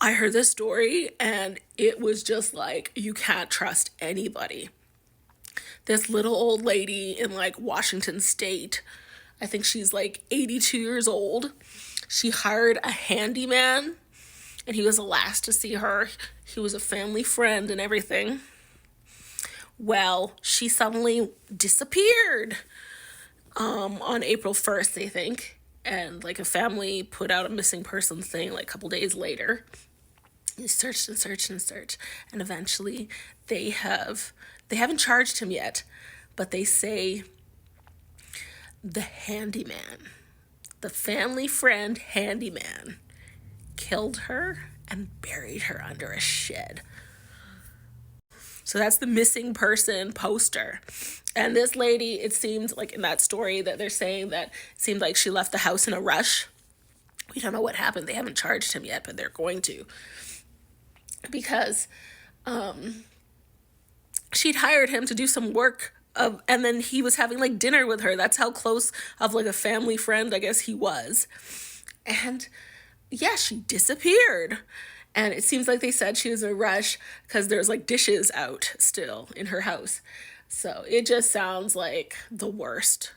I heard this story and it was just like, you can't trust anybody. This little old lady in like Washington State, I think she's like 82 years old. She hired a handyman and he was the last to see her. He was a family friend and everything. Well, she suddenly disappeared on April 1st, I think. And like a family put out a missing person thing like a couple days later. They searched and searched and searched. And eventually they haven't charged him yet, but they say the handyman, the family friend handyman, killed her and buried her under a shed. So that's the missing person poster. And this lady, it seemed like in that story that they're saying that it seemed like she left the house in a rush. We don't know what happened. They haven't charged him yet, but they're going to. Because she'd hired him to do some work and then he was having like dinner with her. That's how close of like a family friend I guess he was. And yeah, she disappeared. And it seems like they said she was in a rush because there's like dishes out still in her house. So it just sounds like the worst.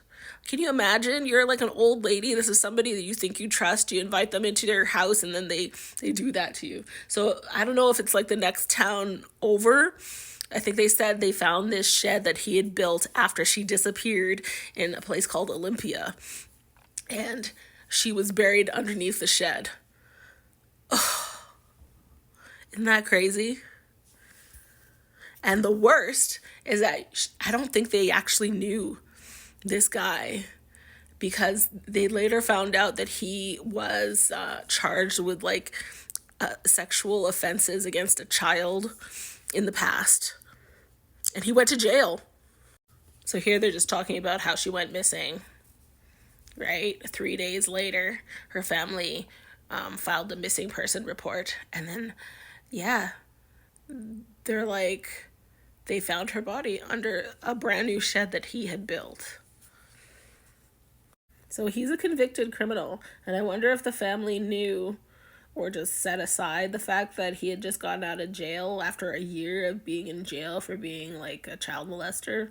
Can you imagine? You're like an old lady. This is somebody that you think you trust. You invite them into their house and then they do that to you. So I don't know if it's like the next town over. I think they said they found this shed that he had built after she disappeared in a place called Olympia. And she was buried underneath the shed. Oh, isn't that crazy? And the worst is that I don't think they actually knew this guy because they later found out that he was charged with like sexual offenses against a child in the past. And he went to jail. So here they're just talking about how she went missing, right? 3 days later, her family filed a missing person report. And then, yeah, they're like, they found her body under a brand new shed that he had built. So he's a convicted criminal. And I wonder if the family knew or just set aside the fact that he had just gotten out of jail after a year of being in jail for being like a child molester.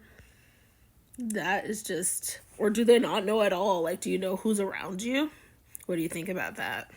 That is just, or do they not know at all? Like, do you know who's around you? What do you think about that?